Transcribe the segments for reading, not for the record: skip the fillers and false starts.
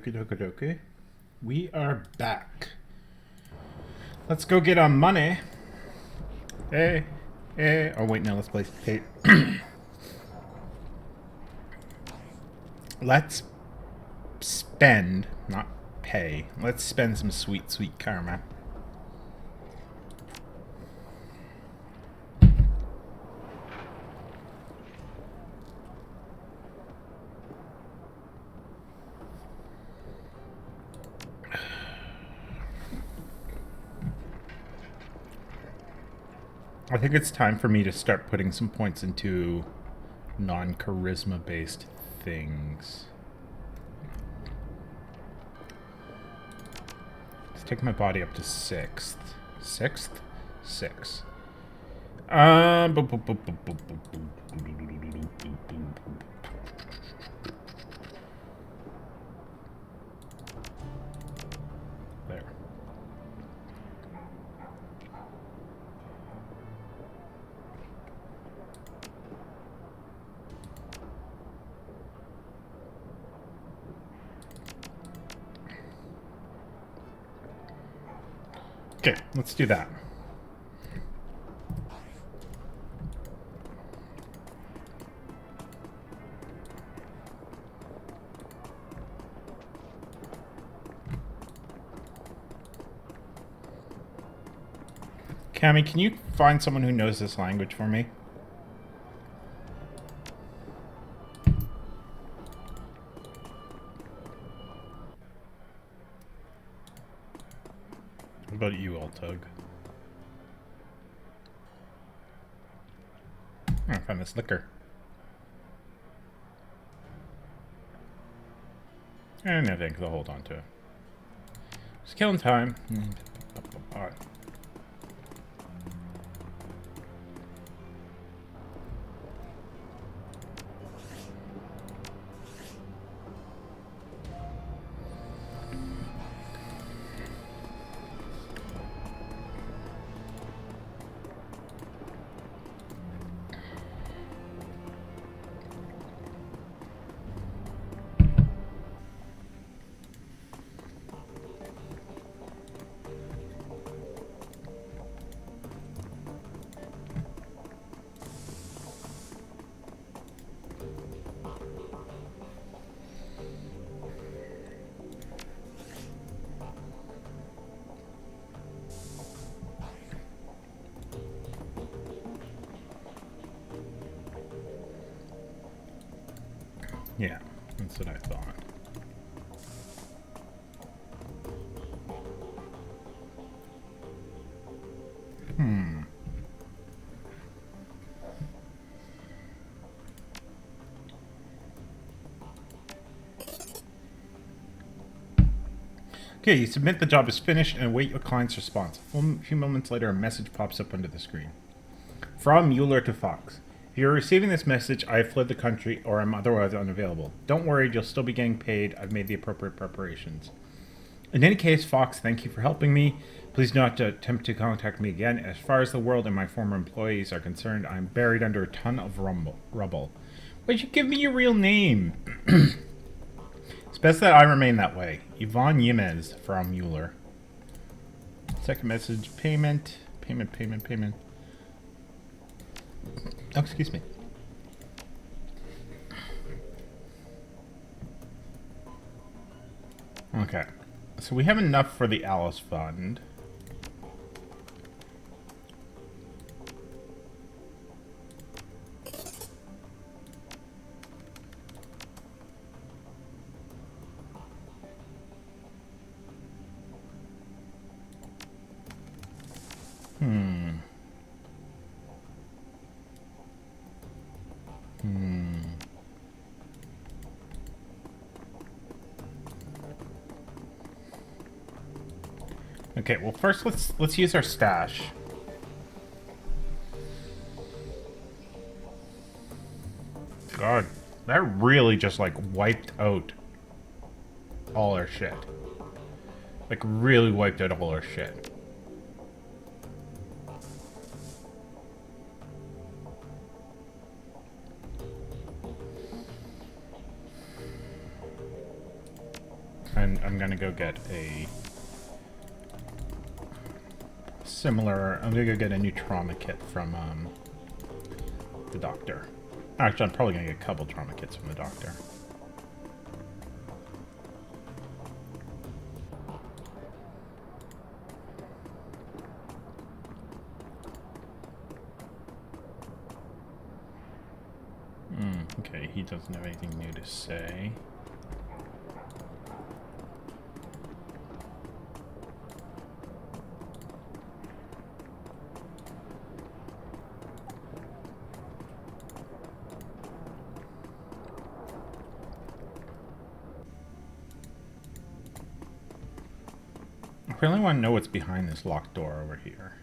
Okie dokie dokie. We are back. Let's go get our money. Hey, hey. Oh, wait, no, let's play. Hey. Let's spend, not pay. Let's spend some sweet, sweet karma. I think it's time for me to start putting some points into non-charisma based things. Let's take my body up to 6th. 6th? 6. There. Okay, let's do that. Cammy, can you find someone who knows this language for me? What about you, Altug? I found this liquor. And I think they'll hold on to it. Just killing time. Alright. Yeah, that's what I thought. Okay, you submit the job is finished and await your client's response. A few moments later, a message pops up under the screen. From Mueller to Fox. If you're receiving this message, I have fled the country or am otherwise unavailable. Don't worry, you'll still be getting paid. I've made the appropriate preparations. In any case, Fox, thank you for helping me. Please do not attempt to contact me again. As far as the world and my former employees are concerned, I'm buried under a ton of rubble. Why'd you give me your real name? It's best that I remain that way. Yvonne Yimez from Mueller. Second message, payment. Oh, excuse me. Okay. So we have enough for the Alice Fund. Okay, well first let's use our stash. God, that really just like wiped out all our shit. Like really wiped out all our shit. And I'm gonna go get a similar... I'm gonna go get a new trauma kit from the doctor. Actually, I'm probably gonna get a couple trauma kits from the doctor. Okay, he doesn't have anything new to say. I really want to know what's behind this locked door over here.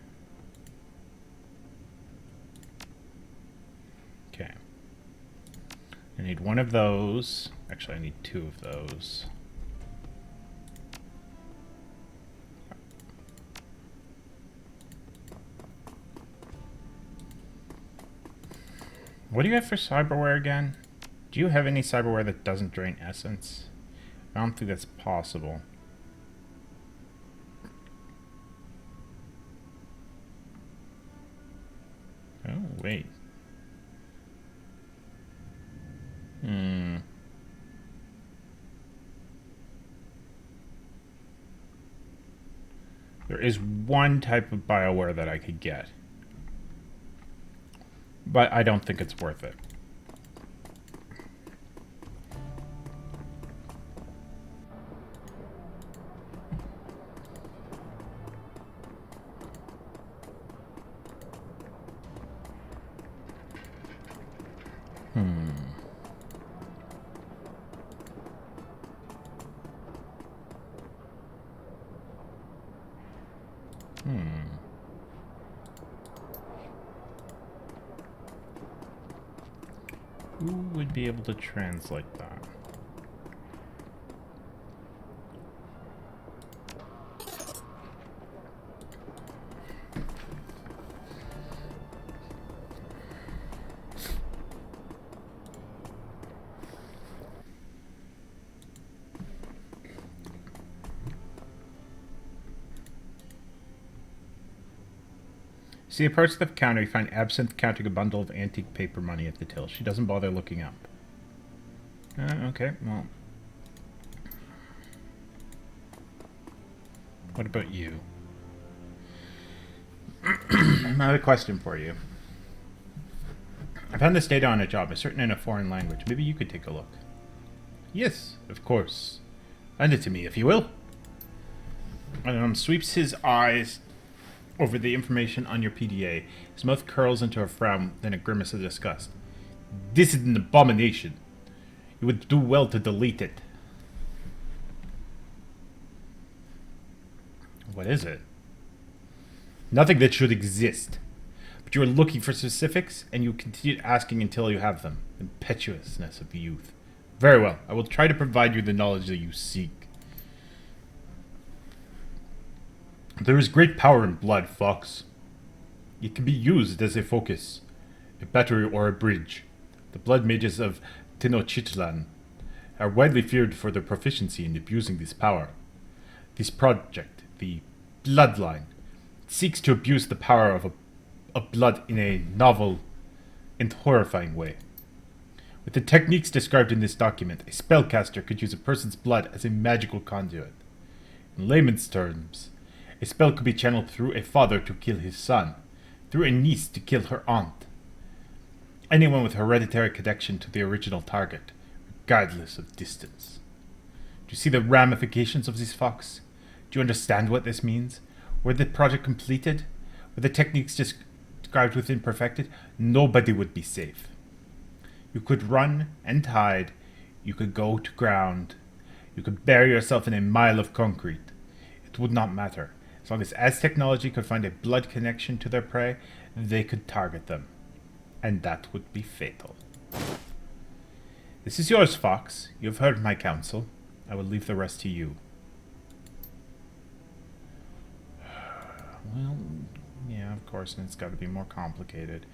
Okay. I need one of those. Actually, I need two of those. What do you have for cyberware again? Do you have any cyberware that doesn't drain essence? I don't think that's possible. Oh, wait. There is one type of bioware that I could get. But I don't think it's worth it. Who would be able to translate that? See, approach the counter, you find Absinthe counting a bundle of antique paper money at the till. She doesn't bother looking up. Okay, well. What about you? I have a question for you. I found this data on a job. It's written in a foreign language. Maybe you could take a look. Yes, of course. Lend it to me, if you will. Sweeps his eyes over the information on your PDA. His mouth curls into a frown, then a grimace of disgust. This is an abomination. You would do well to delete it. What is it? Nothing that should exist. But you are looking for specifics, and you continue asking until you have them. Impetuousness of youth. Very well. I will try to provide you the knowledge that you seek. There is great power in blood, Fox. It can be used as a focus, a battery, or a bridge. The blood mages of Tenochtitlan are widely feared for their proficiency in abusing this power. This project, the Bloodline, seeks to abuse the power of blood in a novel and horrifying way. With the techniques described in this document, a spellcaster could use a person's blood as a magical conduit. In layman's terms, a spell could be channeled through a father to kill his son, through a niece to kill her aunt. Anyone with hereditary connection to the original target, regardless of distance. Do you see the ramifications of this, Fox? Do you understand what this means? Were the project completed? Were the techniques described within perfected? Nobody would be safe. You could run and hide. You could go to ground. You could bury yourself in a mile of concrete. It would not matter. As long as technology could find a blood connection to their prey, they could target them. And that would be fatal. This is yours, Fox. You have heard my counsel. I will leave the rest to you. Well, yeah, of course, and it's got to be more complicated.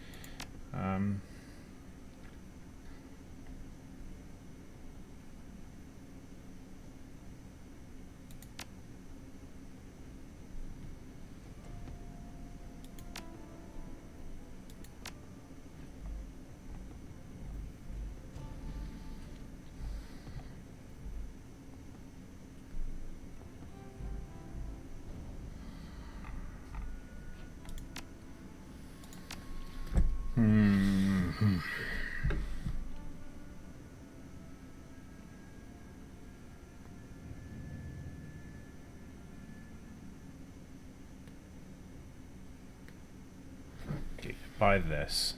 buy this.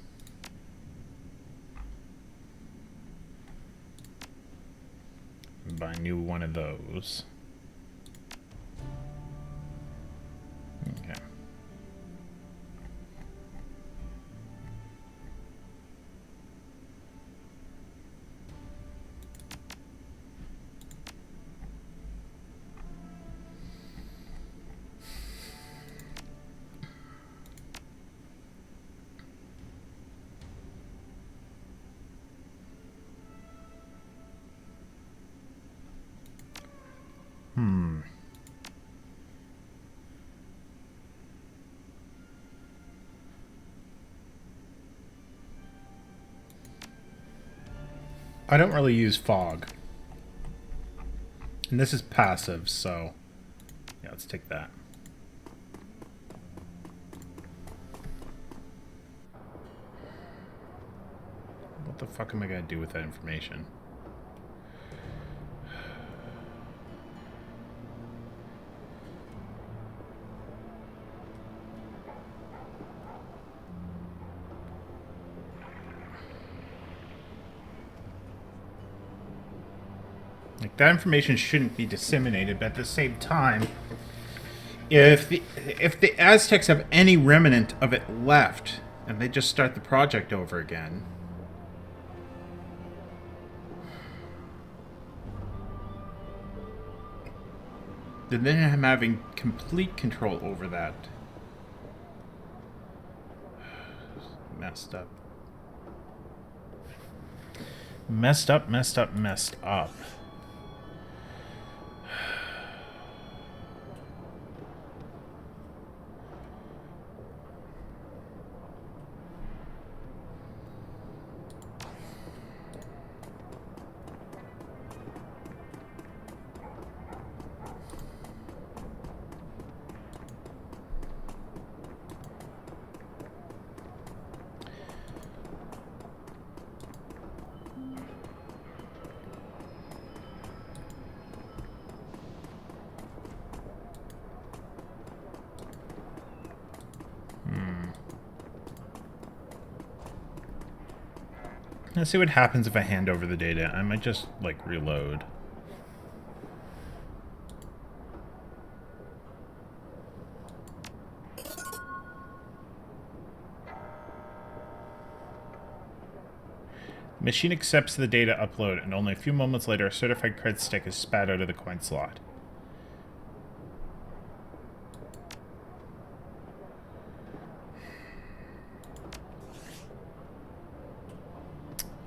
Buy a new one of those. Okay. I don't really use fog. And this is passive, so yeah, let's take that. What the fuck am I gonna do with that information? Like, that information shouldn't be disseminated, but at the same time, if the Aztecs have any remnant of it left, and they just start the project over again, then I'm having complete control over that. Messed up. Messed up, messed up, messed up. Let's see what happens if I hand over the data. I might just, like, reload. Machine accepts the data upload, and only a few moments later, a certified cred stick is spat out of the coin slot.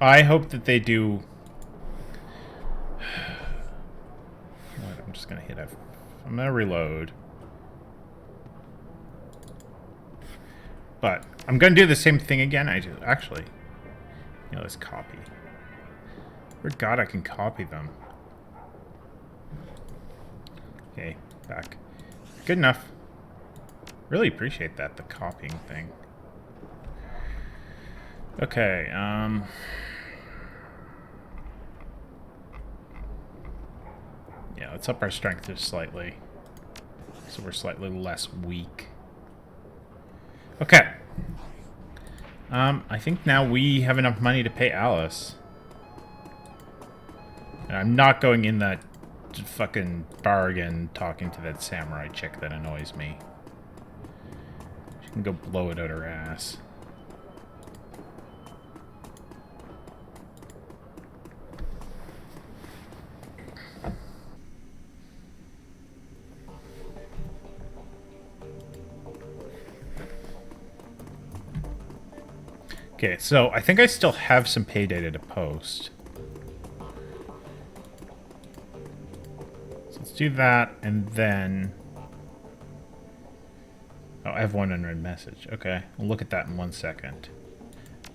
I hope that they do... I'm just going to hit F. I'm going to reload. But I'm going to do the same thing again. Actually, you know, let's copy. God, I can copy them. Okay, back. Good enough. Really appreciate that, the copying thing. Okay, yeah, let's up our strength just slightly. So we're slightly less weak. Okay. I think now we have enough money to pay Alice. And I'm not going in that fucking bargain talking to that samurai chick that annoys me. She can go blow it out her ass. Okay, so I think I still have some pay data to post. So let's do that, and then... Oh, I have one unread message. Okay, we'll look at that in 1 second.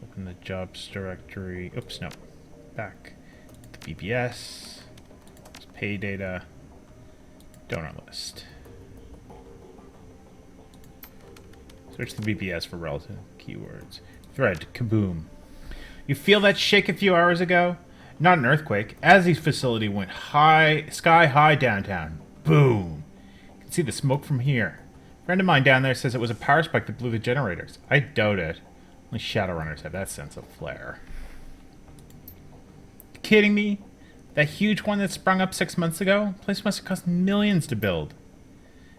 Open the jobs directory. Oops, no. Back. The VBS. Pay data. Donor list. Search the VBS for relative keywords. Thread. Kaboom. You feel that shake a few hours ago? Not an earthquake. Azzy's facility went sky high downtown. Boom. You can see the smoke from here. A friend of mine down there says it was a power spike that blew the generators. I doubt it. Only Shadowrunners have that sense of flair. Kidding me? That huge one that sprung up 6 months ago? Place must have cost millions to build.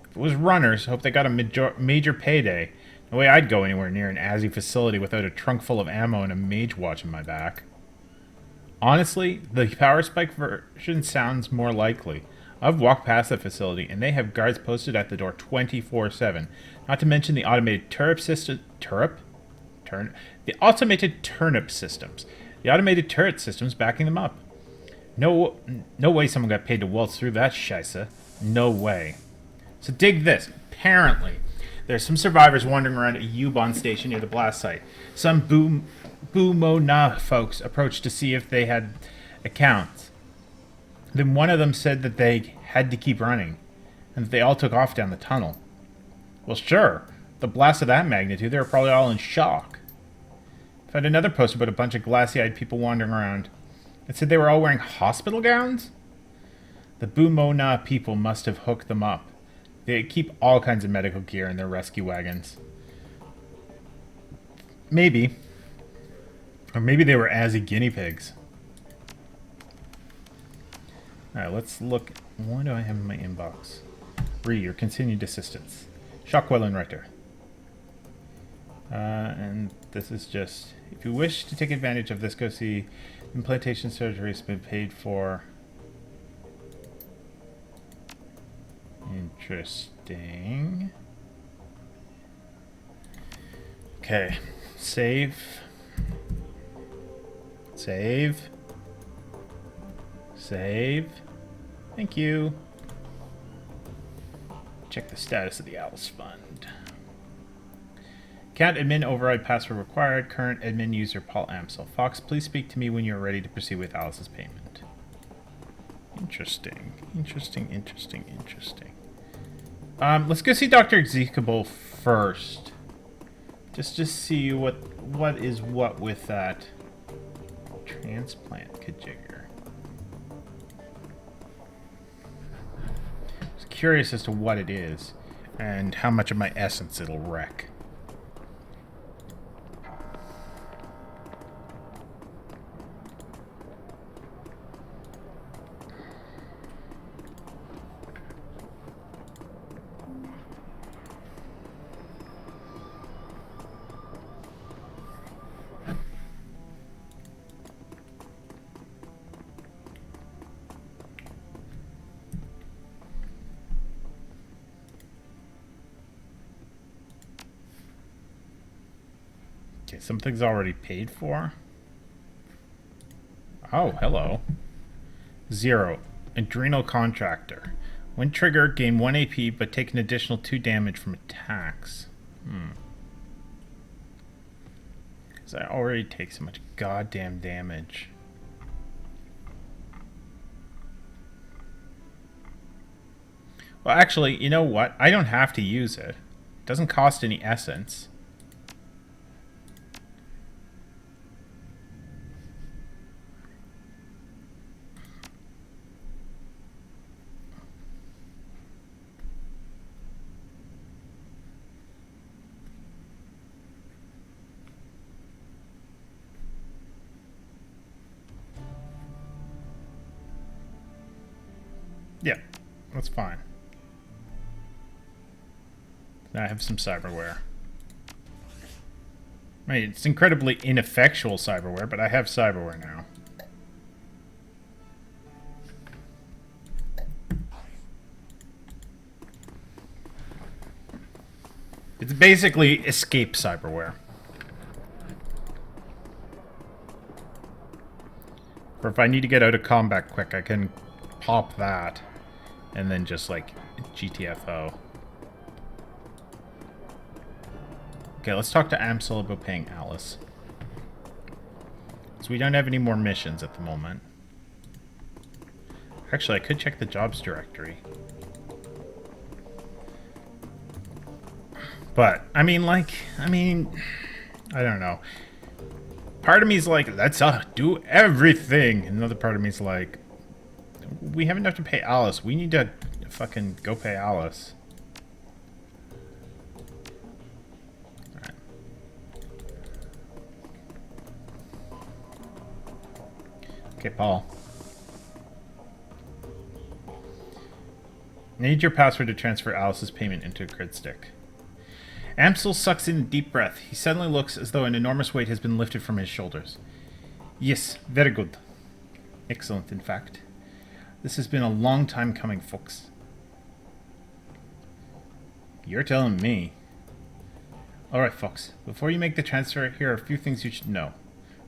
If it was runners, hope they got a major payday. No way I'd go anywhere near an Azzy facility without a trunk full of ammo and a mage watch in my back. Honestly, the power spike version sounds more likely. I've walked past that facility, and they have guards posted at the door 24/7. Not to mention the automated the automated turnip systems. The automated turret systems backing them up. No way someone got paid to waltz through that scheisse. No way. So dig this. Apparently, there's some survivors wandering around a U-Bahn station near the blast site. Some Boomona folks approached to see if they had accounts. Then one of them said that they had to keep running, and that they all took off down the tunnel. Well, sure. The blast of that magnitude, they were probably all in shock. I found another post about a bunch of glassy-eyed people wandering around. It said they were all wearing hospital gowns? The Boomona people must have hooked them up. They keep all kinds of medical gear in their rescue wagons. Maybe. Or maybe they were Azzy guinea pigs. Alright, let's look. What do I have in my inbox? Your continued assistance. Shockwell and Writer. And this is just... If you wish to take advantage of this, go see implantation surgery has been paid for. Interesting. Okay. Save. Save. Save. Thank you. Check the status of the Alice Fund. Account admin override password required. Current admin user Paul Amsel. Fox, please speak to me when you're ready to proceed with Alice's payment. Interesting. Interesting, interesting, interesting. Let's go see Dr. Execable first. Just to see what is what with that transplant kajigger. I was curious as to what it is and how much of my essence it'll wreck. Okay, something's already paid for. Oh, hello. 0. Adrenal Contractor. When triggered, gain 1 AP, but take an additional 2 damage from attacks. Because I already take so much goddamn damage. Well, actually, you know what? I don't have to use it. It doesn't cost any essence. Yeah, that's fine. Now I have some cyberware. I mean, it's incredibly ineffectual cyberware, but I have cyberware now. It's basically escape cyberware. Or if I need to get out of combat quick, I can pop that. And then just like GTFO. Okay, let's talk to Amsel about paying Alice. So we don't have any more missions at the moment. Actually, I could check the jobs directory. But, I mean, I don't know. Part of me is like, let's do everything. Another part of me is like, we have enough to pay Alice. We need to fucking go pay Alice. Alright. Okay, Paul. Need your password to transfer Alice's payment into a crit stick. Amsel sucks in a deep breath. He suddenly looks as though an enormous weight has been lifted from his shoulders. Yes, very good. Excellent, in fact. This has been a long time coming, folks. You're telling me. Alright, folks. Before you make the transfer, here are a few things you should know.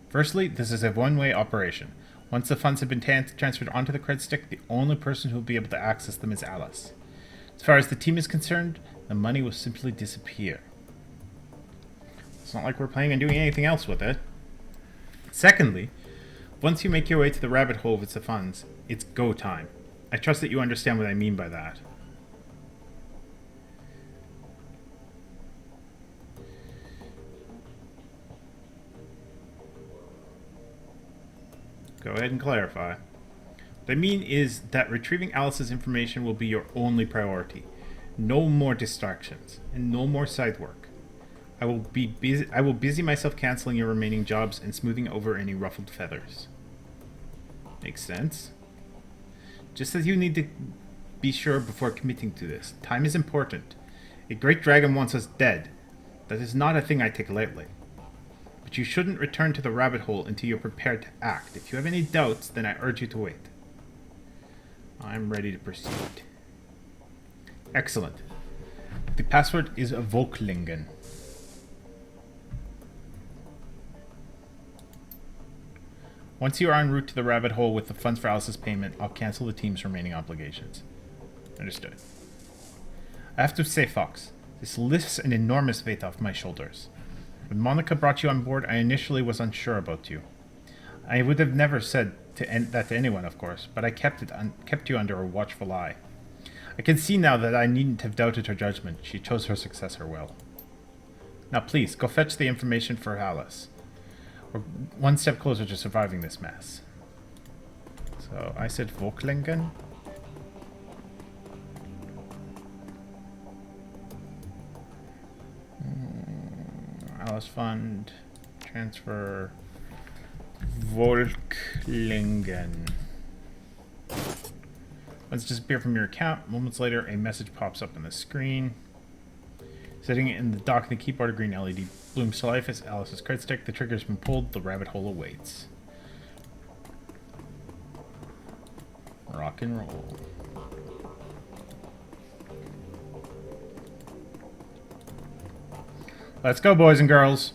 Firstly, this is a one-way operation. Once the funds have been transferred onto the credit stick, the only person who will be able to access them is Alice. As far as the team is concerned, the money will simply disappear. It's not like we're planning on doing anything else with it. Secondly, once you make your way to the rabbit hole with the funds, it's go time. I trust that you understand what I mean by that. Go ahead and clarify. What I mean is that retrieving Alice's information will be your only priority. No more distractions, and no more side work. I will busy myself cancelling your remaining jobs and smoothing over any ruffled feathers. Makes sense. Just as you need to be sure before committing to this. Time is important. A great dragon wants us dead. That is not a thing I take lightly. But you shouldn't return to the rabbit hole until you're prepared to act. If you have any doubts, then I urge you to wait. I'm ready to proceed. Excellent. The password is Volklingen. Once you are en route to the rabbit hole with the funds for Alice's payment, I'll cancel the team's remaining obligations. Understood. I have to say, Fox, this lifts an enormous weight off my shoulders. When Monica brought you on board, I initially was unsure about you. I would have never said that to anyone, of course, but I kept you under a watchful eye. I can see now that I needn't have doubted her judgment. She chose her successor well. Now please, go fetch the information for Alice. We're one step closer to surviving this mess. So, I said Volklingen. Alice Fund. Transfer. Volklingen. Funds disappear from your account. Moments later, a message pops up on the screen. Sitting in the dock, the keyboard, a green LED blooms to life as Alice's credit stick. The trigger's been pulled. The rabbit hole awaits. Rock and roll. Let's go, boys and girls.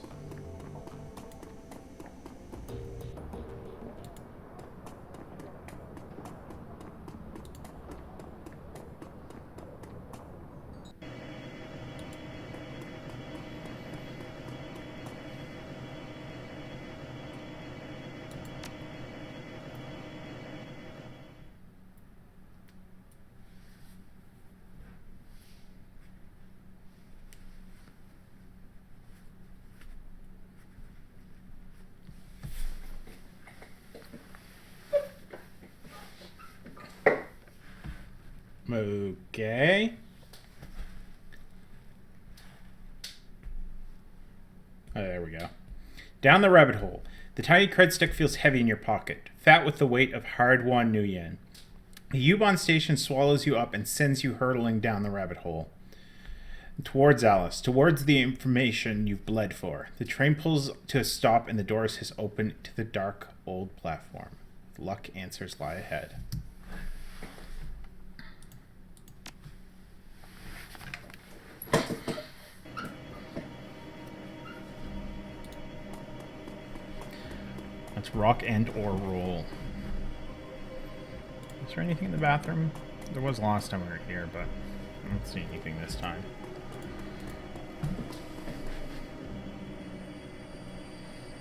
Okay. Oh, there we go. Down the rabbit hole. The tiny cred stick feels heavy in your pocket, fat with the weight of hard-won Nuyen. The U-Bahn station swallows you up and sends you hurtling down the rabbit hole. Towards Alice, towards the information you've bled for. The train pulls to a stop and the doors hiss open to the dark old platform. Luck, answers lie ahead. Let's rock and or roll. Is there anything in the bathroom? There was last time we were here, but I don't see anything this time.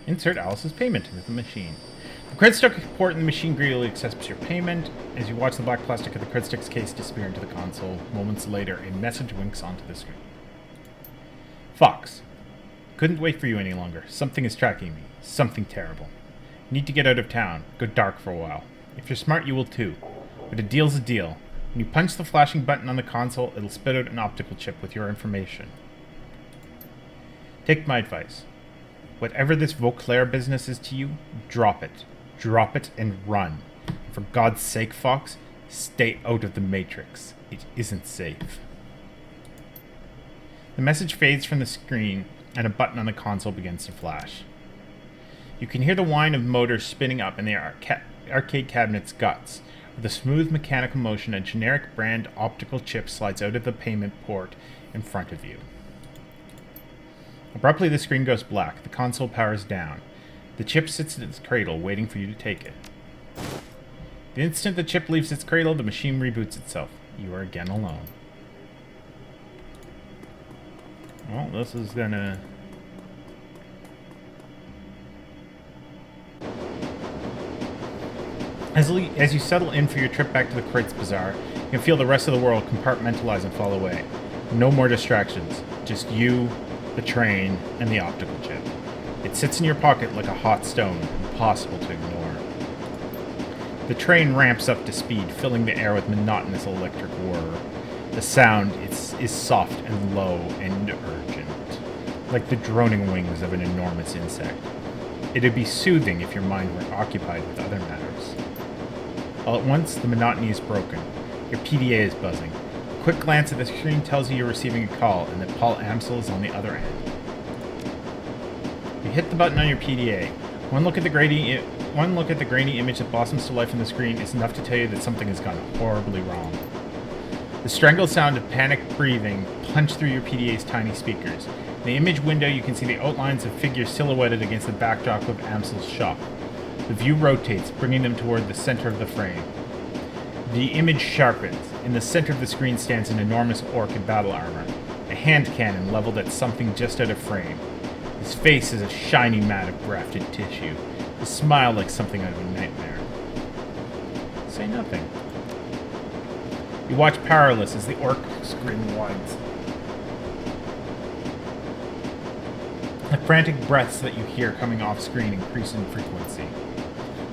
Insert Alice's payment into the machine. The credit stick port in the machine greedily accepts your payment. As you watch the black plastic of the credit stick's case disappear into the console, moments later, a message winks onto the screen. Fox. Couldn't wait for you any longer. Something is tracking me. Something terrible. Need to get out of town. Go dark for a while. If you're smart, you will too. But a deal's a deal. When you punch the flashing button on the console, it'll spit out an optical chip with your information. Take my advice. Whatever this Vauclair business is to you, drop it. Drop it and run. For God's sake, Fox, stay out of the Matrix. It isn't safe. The message fades from the screen, and a button on the console begins to flash. You can hear the whine of motors spinning up in the arcade cabinet's guts. With a smooth mechanical motion, a generic brand optical chip slides out of the payment port in front of you. Abruptly, the screen goes black. The console powers down. The chip sits in its cradle, waiting for you to take it. The instant the chip leaves its cradle, the machine reboots itself. You are again alone. Well, this is gonna... As you settle in for your trip back to the Kreutz Bazaar, you can feel the rest of the world compartmentalize and fall away. No more distractions. Just you, the train, and the optical chip. It sits in your pocket like a hot stone, impossible to ignore. The train ramps up to speed, filling the air with monotonous electric whir. The sound is soft and low and urgent, like the droning wings of an enormous insect. It'd be soothing if your mind were occupied with other matters. All at once, the monotony is broken. Your PDA is buzzing. A quick glance at the screen tells you you're receiving a call and that Paul Amsel is on the other end. You hit the button on your PDA. One look at the grainy image that blossoms to life on the screen is enough to tell you that something has gone horribly wrong. The strangled sound of panicked breathing punched through your PDA's tiny speakers. In the image window, you can see the outlines of figures silhouetted against the backdrop of Amsel's shop. The view rotates, bringing them toward the center of the frame. The image sharpens. In the center of the screen stands an enormous orc in battle armor, a hand cannon leveled at something just out of frame. His face is a shiny mat of grafted tissue. His smile like something out of a nightmare. Say nothing. You watch powerless as the orc's grin widens. The frantic breaths that you hear coming off-screen increase in frequency.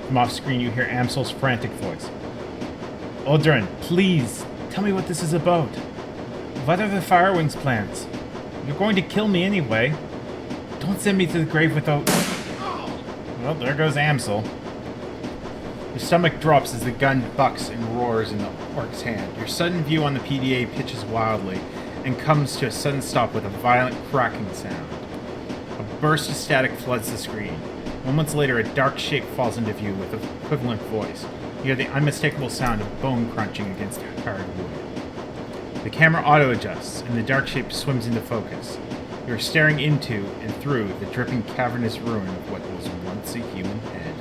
From off-screen you hear Amsel's frantic voice. Odrin, please, tell me what this is about. What are the Firewings plans? You're going to kill me anyway. Don't send me to the grave without... Well, there goes Amsel. Your stomach drops as the gun bucks and roars in the orc's hand. Your sudden view on the PDA pitches wildly and comes to a sudden stop with a violent cracking sound. A burst of static floods the screen. Moments later, a dark shape falls into view with an equivalent voice. You hear the unmistakable sound of bone crunching against hard wood. The camera auto-adjusts, and the dark shape swims into focus. You are staring into and through the dripping cavernous ruin of what was once a human head.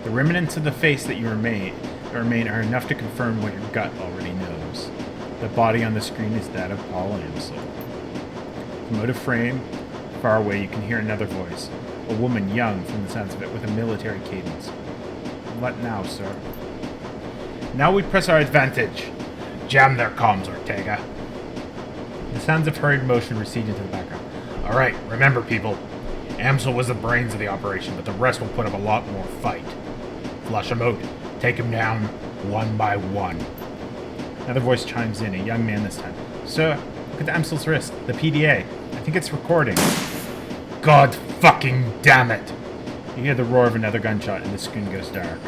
The remnants of the face that remain are enough to confirm what your gut already knows. The body on the screen is that of Paul Amsel. From out of frame, far away, you can hear another voice. A woman, young from the sounds of it, with a military cadence. What now, sir? Now we press our advantage. Jam their comms, Ortega. The sounds of hurried motion recede into the background. Alright, remember people. Amsel was the brains of the operation, but the rest will put up a lot more fight. Flush him out. Take him down, one by one. Another voice chimes in, a young man this time. Sir, look at Amsel's wrist, the PDA. I think it's recording. God fucking damn it! You hear the roar of another gunshot and the screen goes dark.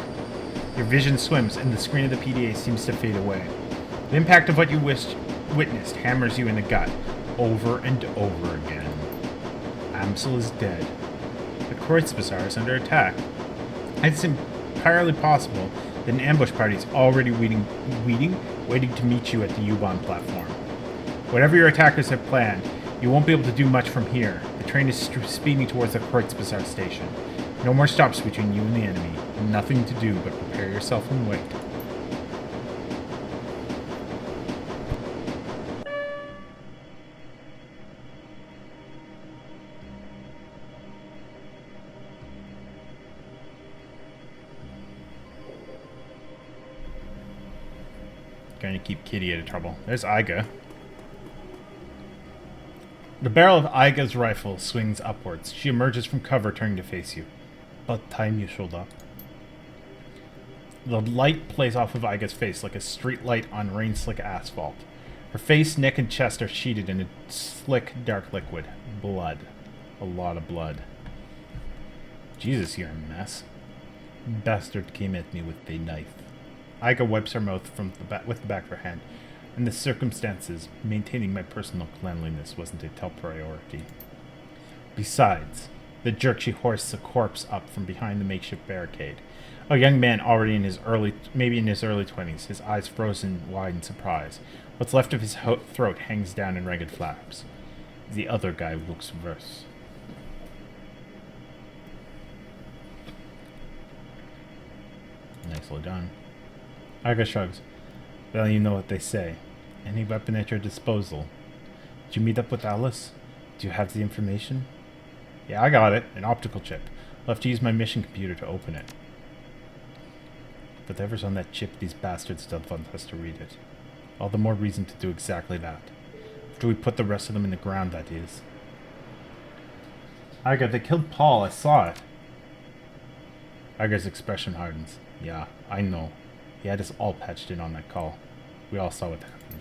Your vision swims and the screen of the PDA seems to fade away. The impact of what you witnessed hammers you in the gut, over and over again. Amsel is dead. The Kreutz Bazaar is under attack. It's entirely possible that an ambush party is already waiting to meet you at the U-Bahn platform. Whatever your attackers have planned, you won't be able to do much from here. The train is speeding towards the Kreutz Bazaar station. No more stops between you and the enemy. Nothing to do but prepare yourself and wait. Going to keep Kitty out of trouble. There's Iga. The barrel of Iga's rifle swings upwards. She emerges from cover, turning to face you. About time you showed up. The light plays off of Iga's face like a street light on rain-slick asphalt. Her face, neck, and chest are sheeted in a slick, dark liquid. Blood. A lot of blood. Jesus, you're a mess. Bastard came at me with a knife. Iga wipes her mouth with the back of her hand. In the circumstances, maintaining my personal cleanliness wasn't a top priority. Besides, the jerk she hoists a corpse up from behind the makeshift barricade. A young man already in his early 20s, his eyes frozen wide in surprise. What's left of his throat hangs down in ragged flaps. The other guy looks worse. Nicely done. Arga shrugs. Well, you know what they say. Any weapon at your disposal. Did you meet up with Alice? Do you have the information? Yeah, I got it. An optical chip. I'll have to use my mission computer to open it. Whatever's on that chip, these bastards don't want us to read it. All the more reason to do exactly that. After we put the rest of them in the ground, that is. Iga, they killed Paul. I saw it. Iga's expression hardens. Yeah, I know. He had us all patched in on that call. We all saw what happened.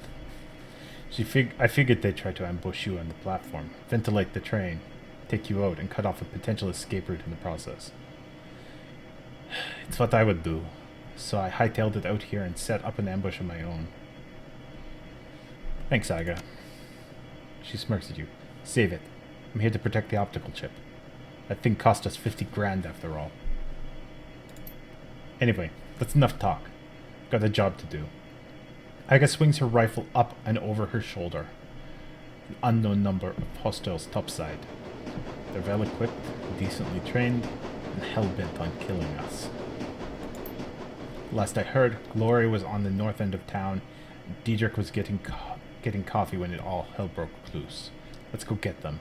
I figured they'd try to ambush you on the platform, ventilate the train, take you out, and cut off a potential escape route in the process. It's what I would do. So I hightailed it out here and set up an ambush of my own. Thanks, Iga. She smirks at you. Save it. I'm here to protect the optical chip. That thing cost us 50 grand after all. Anyway, that's enough talk. Got a job to do. Iga swings her rifle up and over her shoulder. An unknown number of hostiles topside. They're well equipped, decently trained, and hell-bent on killing us. Last I heard, Glory was on the north end of town, and Diedrich was getting coffee when it all hell broke loose. Let's go get them.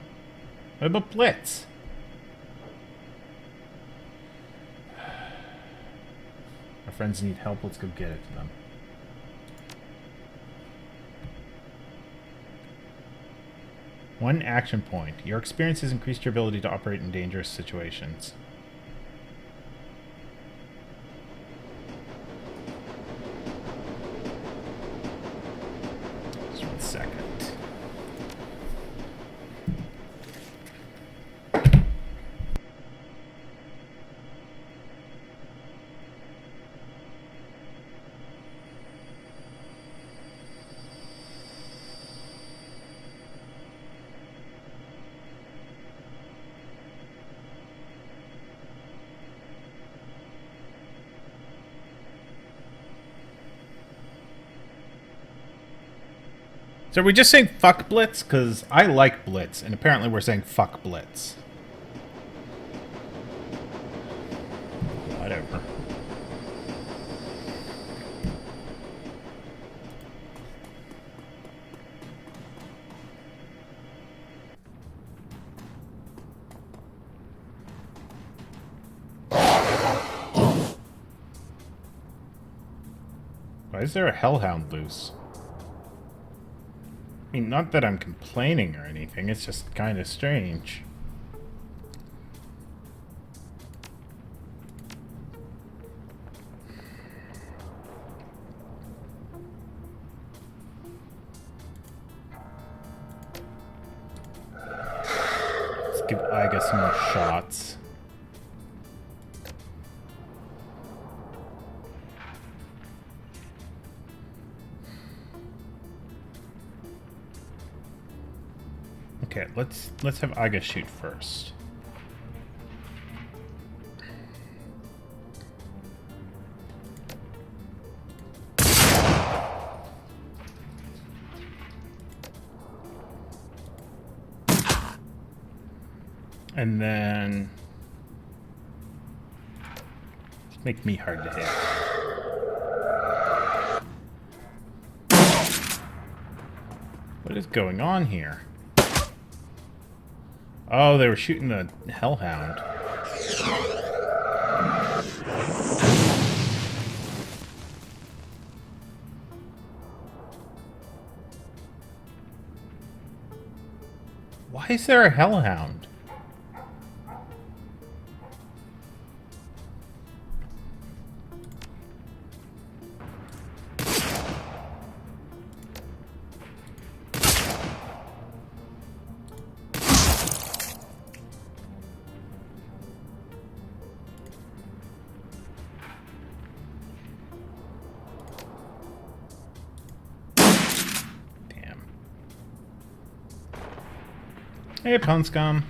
What about Blitz? Our friends need help, let's go get it to them. One action point. Your experience has increased your ability to operate in dangerous situations. Just 1 second. So are we just saying fuck Blitz? Because I like Blitz, and apparently we're saying fuck Blitz. Whatever. Why is there a hellhound loose? I mean, not that I'm complaining or anything, it's just kind of strange. Let's give Iga some more shots. Okay, let's have Iga shoot first. And then make me hard to hit. What is going on here? Oh, they were shooting the hellhound. Why is there a hellhound? Hey, Pound Scum.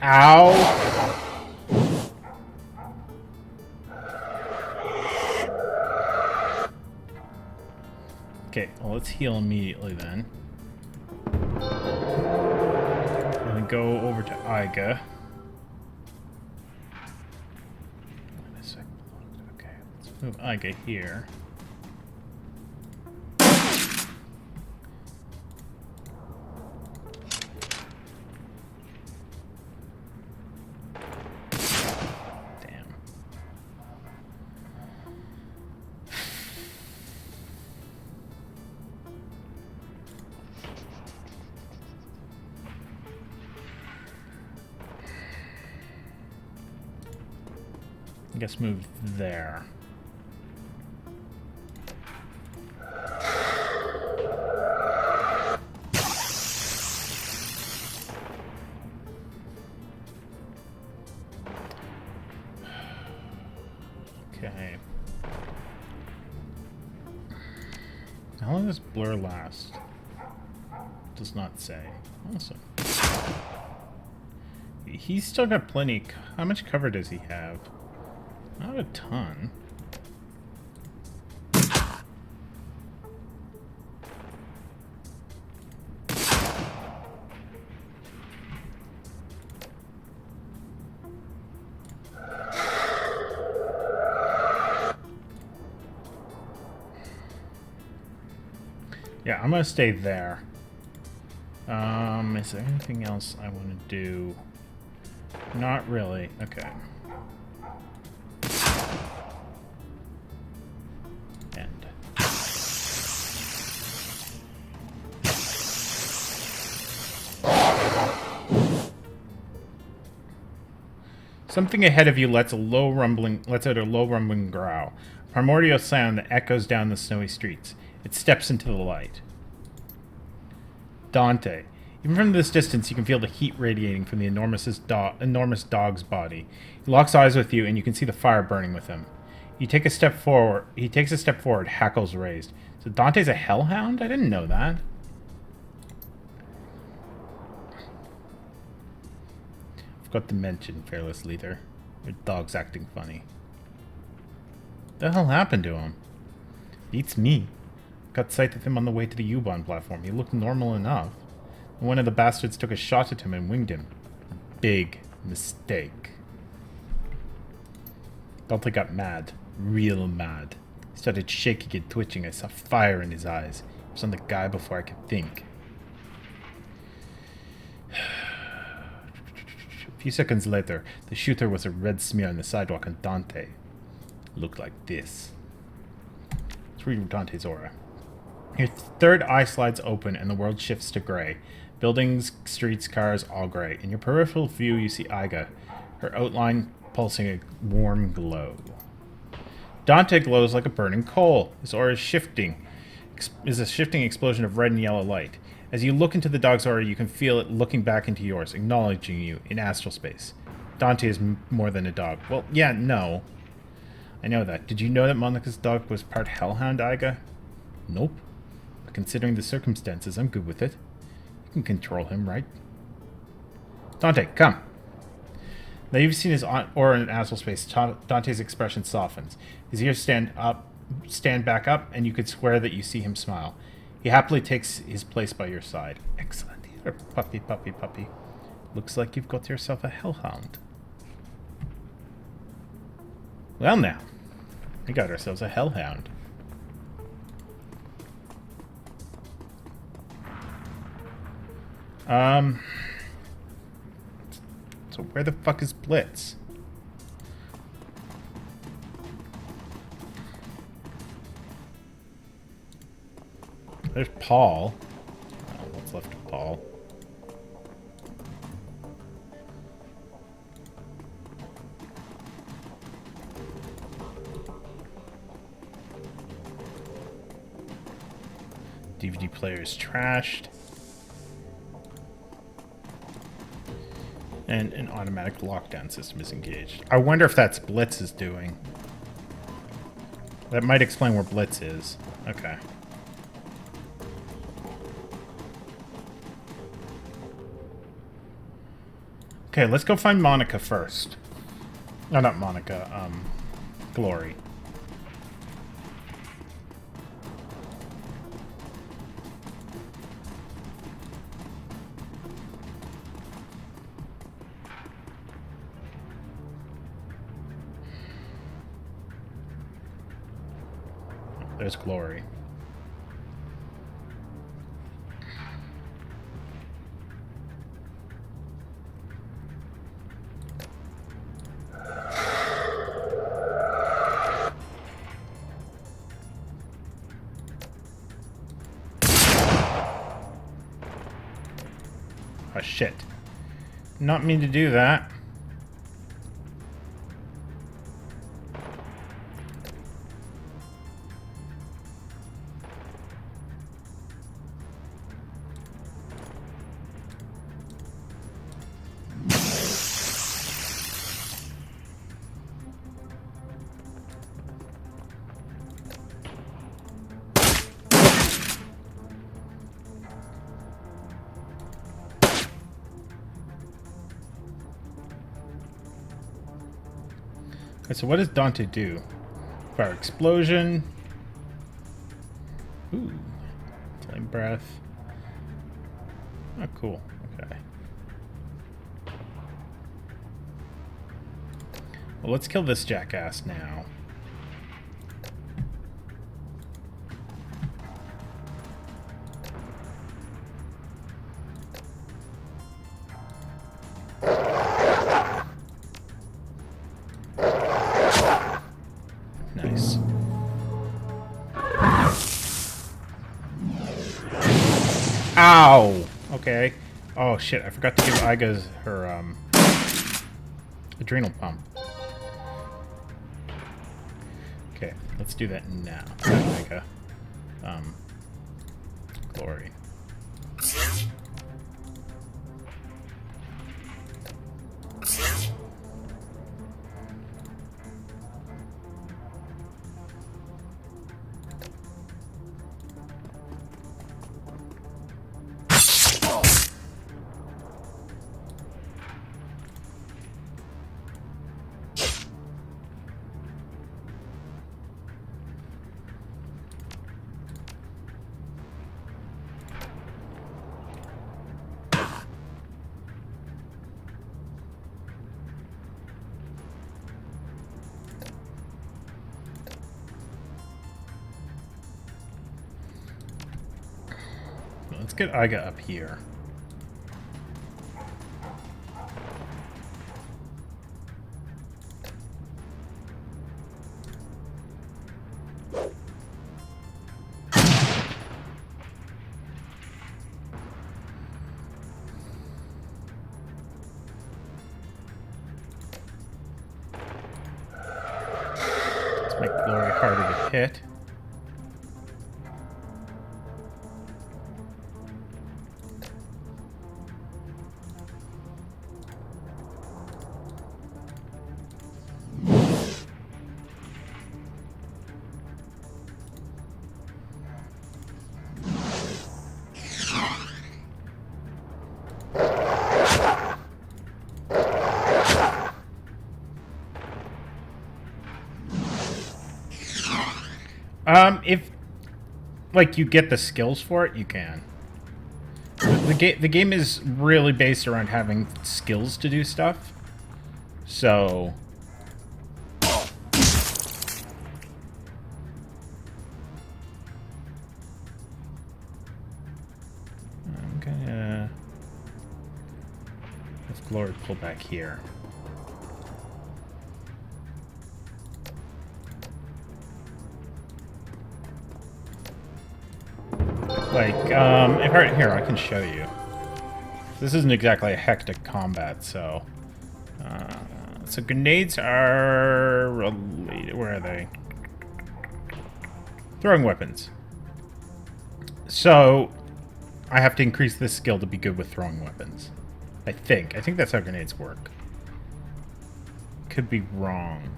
Ow! Okay, well, let's heal immediately then. And then go over to Iga. Okay, let's move Iga here. I guess move there. Okay. How long does blur last? Does not say. Awesome. He's still got plenty. How much cover does he have? Not a ton. Yeah, I'm gonna stay there. Is there anything else I want to do? Not really. Okay. End. Something ahead of you lets out a low rumbling growl. A primordial sound that echoes down the snowy streets. It steps into the light. Dante. Even from this distance, you can feel the heat radiating from the enormous dog's body. He locks eyes with you, and you can see the fire burning with him. You take a step forward. He takes a step forward, hackles raised. So Dante's a hellhound? I didn't know that. Forgot to mention, fearless leader. Your dog's acting funny. What the hell happened to him? Beats me. Got sight of him on the way to the U-Bahn platform. He looked normal enough. One of the bastards took a shot at him and winged him. Big mistake. Dante got mad. Real mad. He started shaking and twitching. I saw fire in his eyes. He was on the guy before I could think. A few seconds later, the shooter was a red smear on the sidewalk and Dante. It looked like this. Let's read Dante's aura. Your third eye slides open and the world shifts to gray. Buildings, streets, cars, all gray. In your peripheral view, you see Iga, her outline pulsing a warm glow. Dante glows like a burning coal. His aura is a shifting explosion of red and yellow light. As you look into the dog's aura, you can feel it looking back into yours, acknowledging you in astral space. Dante is more than a dog. Well, yeah, no. I know that. Did you know that Monica's dog was part hellhound, Iga? Nope. But considering the circumstances, I'm good with it. You can control him, right? Dante, come. Now you've seen his aura in astral space. Dante's expression softens. His ears stand back up, and you could swear that you see him smile. He happily takes his place by your side. Excellent. Here, puppy, puppy, puppy. Looks like you've got yourself a hellhound. Well now, we got ourselves a hellhound. So where the fuck is Blitz? There's Paul. What's left of Paul? DVD player is trashed. And an automatic lockdown system is engaged. I wonder if that's Blitz is doing. That might explain where Blitz is. Okay. Okay, let's go find Monica first. No, not Monica. Glory. There's Glory. Oh shit. Not mean to do that. Okay, so what does Dante do? Fire explosion. Ooh. Flame breath. Oh, cool. Okay. Well, let's kill this jackass now. Nice. Ow! Okay. Oh shit, I forgot to give Iga her adrenal pump. Okay, let's do that now. Iga. Glory. Let's get Iga up here. Let's make Glory harder to hit. If like you get the skills for it, you can. The game is really based around having skills to do stuff. So I'm gonna have Glory pull back here. Like, here, I can show you. This isn't exactly a hectic combat, so... so grenades are related. Where are they? Throwing weapons. So, I have to increase this skill to be good with throwing weapons. I think. I think that's how grenades work. Could be wrong.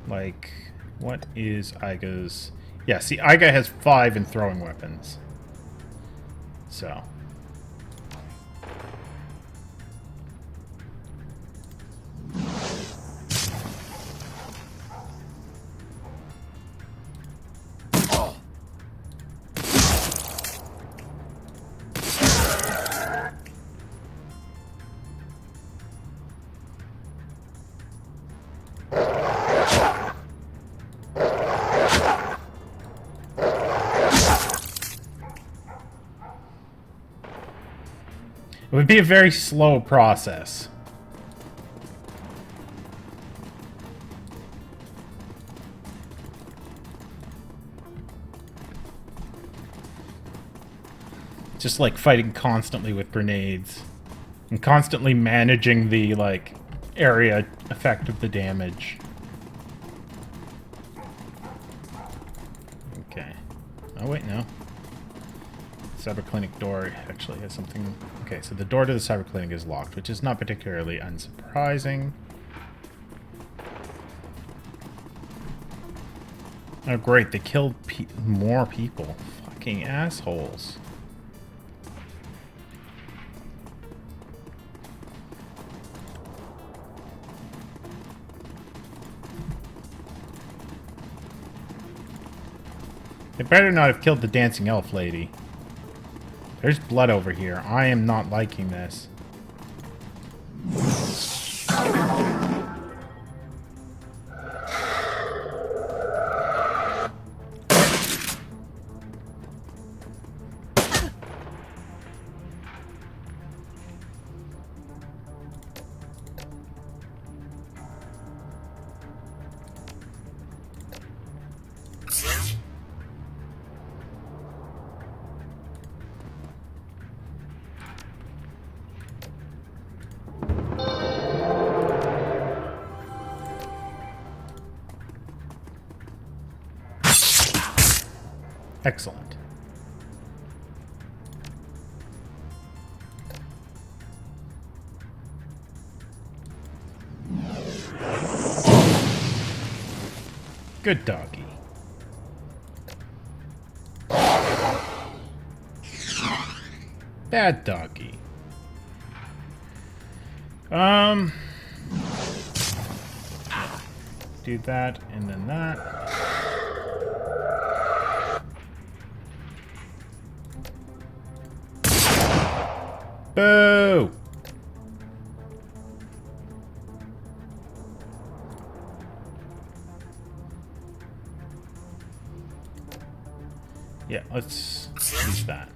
Like, what is Aiga's... Yeah, see, Aiga has 5 in throwing weapons. So... It would be a very slow process. Just like fighting constantly with grenades. And constantly managing the, like, area effect of the damage. Okay. Oh, wait, no. Cyber clinic door actually has something... Okay, so the door to the cyber clinic is locked, which is not particularly unsurprising. Oh, great, they killed more people. Fucking assholes. They better not have killed the dancing elf lady. There's blood over here. I am not liking this. Excellent. Good doggy. Bad doggy. Do that, and then that. Boo! Yeah, let's use that.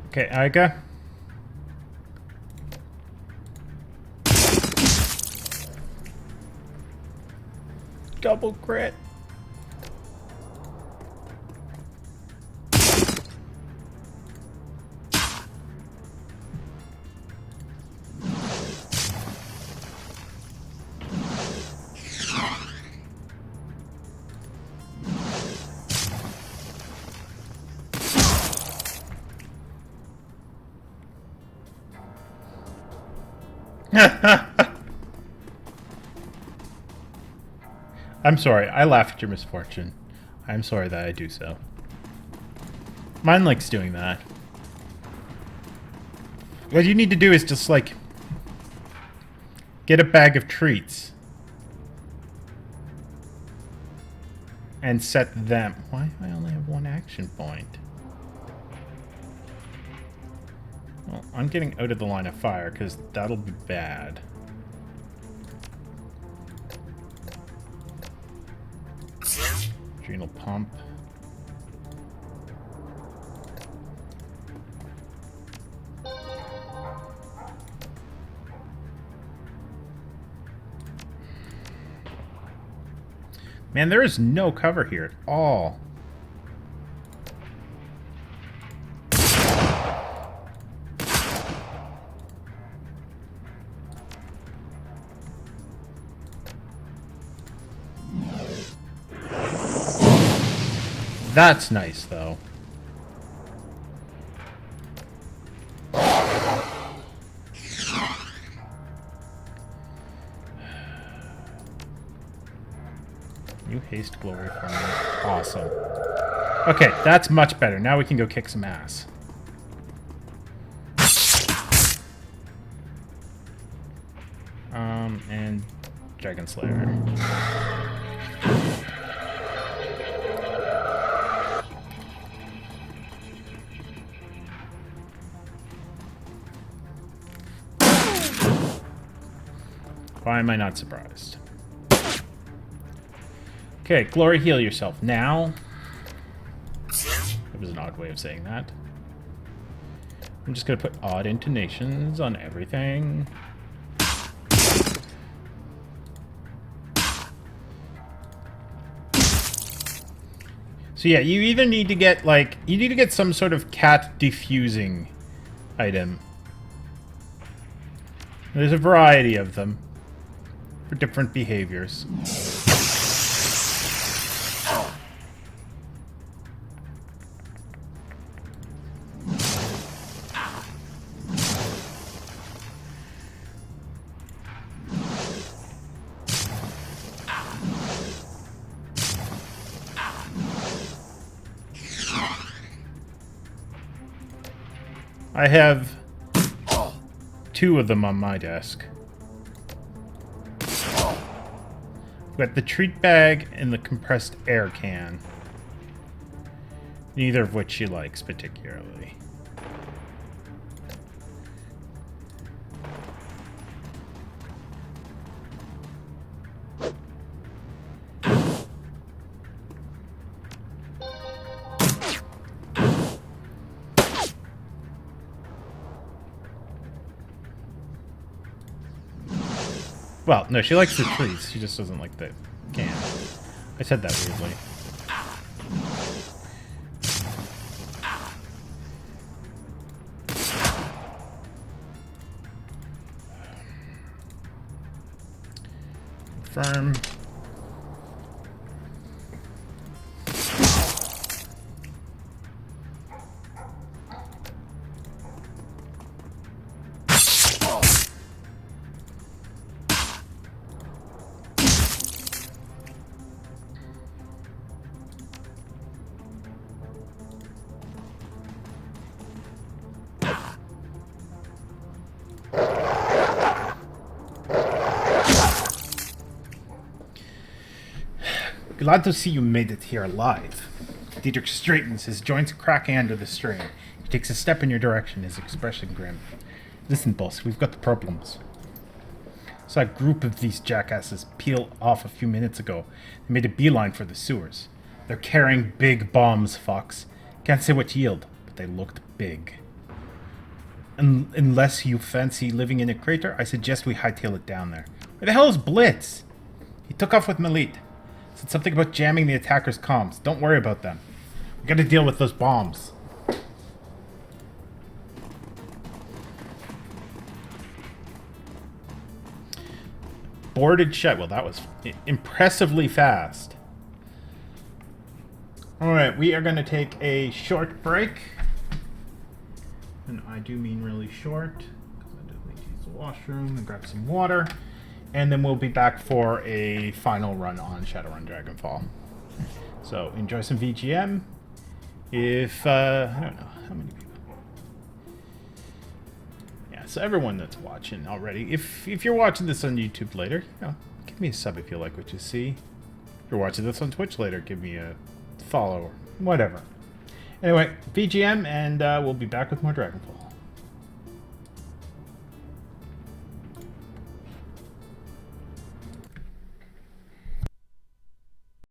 Okay, Aiga. Double crit. I'm sorry, I laugh at your misfortune. I'm sorry that I do so. Mine likes doing that. What you need to do is just, like, get a bag of treats. And set them... Why do I only have one action point? Well, I'm getting out of the line of fire, because that'll be bad. Adrenal pump. Man, there is no cover here at all. That's nice, though. New haste glory for me. Awesome. Okay, that's much better. Now we can go kick some ass. And Dragon Slayer. Why am I not surprised? Okay, glory heal yourself. Now... That was an odd way of saying that. I'm just gonna put odd intonations on everything. So yeah, you either need to get, like... You need to get some sort of cat diffusing item. There's a variety of them. For different behaviors. I have 2 of them on my desk. Got the treat bag and the compressed air can. Neither of which she likes particularly. Well, no, she likes the trees. She just doesn't like the can. I said that weirdly. Confirm. Glad to see you made it here alive. Dietrich straightens, his joints cracking under the strain. He takes a step in your direction, his expression grim. Listen, boss, we've got problems. Saw a group of these jackasses peel off a few minutes ago. They made a beeline for the sewers. They're carrying big bombs, Fox. Can't say what yield, but they looked big. Unless you fancy living in a crater, I suggest we hightail it down there. Where the hell is Blitz? He took off with Malit. Said something about jamming the attackers' comms. Don't worry about them. We gotta deal with those bombs. Boarded shut. Well, that was impressively fast. Alright, we are gonna take a short break. And I do mean really short. Because I just need to use the washroom and grab some water. And then we'll be back for a final run on Shadowrun Dragonfall. So enjoy some VGM. If, I don't know, how many people? Yeah, so everyone that's watching already, if you're watching this on YouTube later, you know, give me a sub if you like what you see. If you're watching this on Twitch later, give me a follow or whatever. Anyway, VGM, and we'll be back with more Dragonfall.